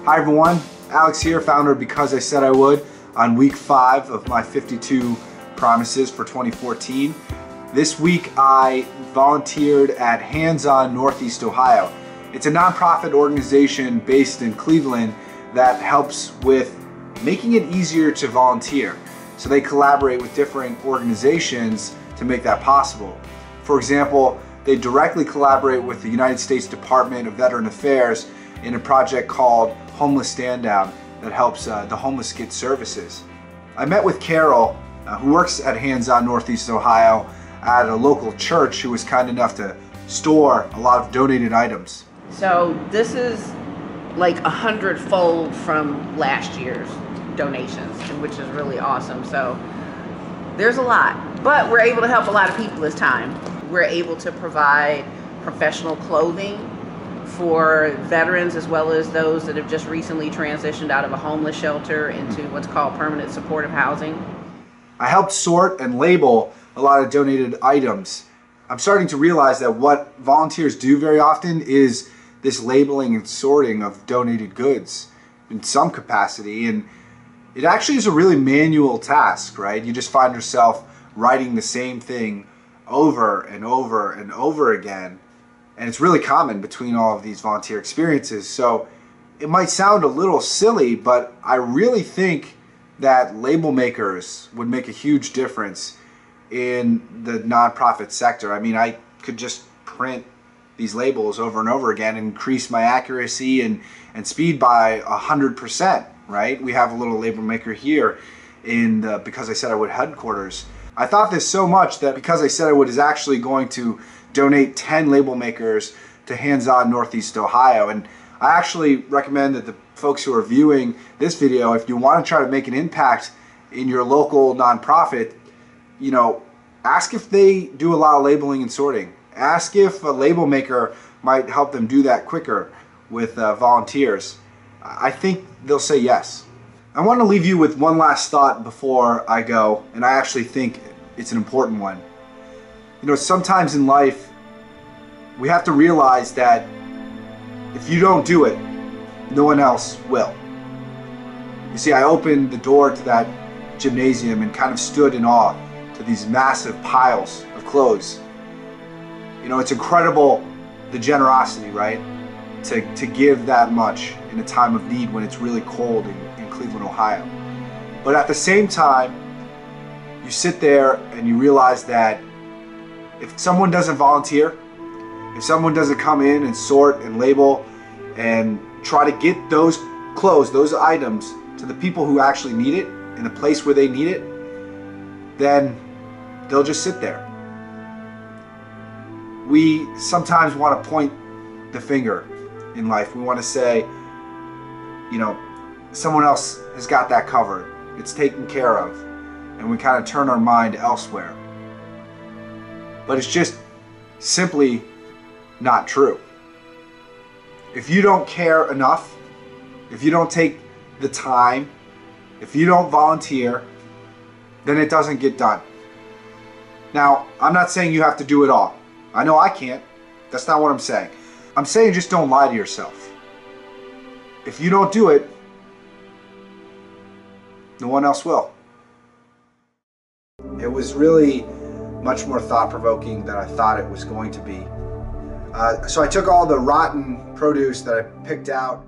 Hi everyone, Alex here, founder of Because I Said I Would, on week 5 of my 52 promises for 2014. This week I volunteered at Hands On Northeast Ohio. It's a nonprofit organization based in Cleveland that helps with making it easier to volunteer. So they collaborate with different organizations to make that possible. For example, they directly collaborate with the United States Department of Veteran Affairs in a project called Homeless Stand Down that helps the homeless get services. I met with Carol, who works at Hands On Northeast Ohio at a local church, who was kind enough to store a lot of donated items. So this is like 100-fold from last year's donations, which is really awesome. So there's a lot, but we're able to help a lot of people this time. We're able to provide professional clothing for veterans as well as those that have just recently transitioned out of a homeless shelter into what's called permanent supportive housing. I helped sort and label a lot of donated items. I'm starting to realize that what volunteers do very often is this labeling and sorting of donated goods in some capacity, and it actually is a really manual task, right? You just find yourself writing the same thing over and over and over again. And it's really common between all of these volunteer experiences. So it might sound a little silly, but I really think that label makers would make a huge difference in the nonprofit sector. I mean, I could just print these labels over and over again and increase my accuracy and speed by 100%, right? We have a little label maker here in the Because I Said I Would headquarters. I thought this so much that Because I Said I Would is actually going to donate 10 label makers to Hands On Northeast Ohio. And I actually recommend that the folks who are viewing this video, if you want to try to make an impact in your local nonprofit, you know, ask if they do a lot of labeling and sorting. Ask if a label maker might help them do that quicker with volunteers. I think they'll say yes. I want to leave you with one last thought before I go, and I actually think it's an important one. You know, sometimes in life, we have to realize that if you don't do it, no one else will. You see, I opened the door to that gymnasium and kind of stood in awe to these massive piles of clothes. You know, it's incredible, the generosity, right? To give that much in a time of need when it's really cold in Cleveland, Ohio. But at the same time, you sit there and you realize that if someone doesn't volunteer, if someone doesn't come in and sort and label and try to get those clothes, those items to the people who actually need it in the place where they need it, then they'll just sit there. We sometimes want to point the finger in life. We want to say, you know, someone else has got that covered. It's taken care of. And we kind of turn our mind elsewhere. But it's just simply not true. If you don't care enough, if you don't take the time, if you don't volunteer, then it doesn't get done. Now, I'm not saying you have to do it all. I know I can't. That's not what I'm saying. I'm saying just don't lie to yourself. If you don't do it, no one else will. It was really much more thought-provoking than I thought it was going to be. So I took all the rotten produce that I picked out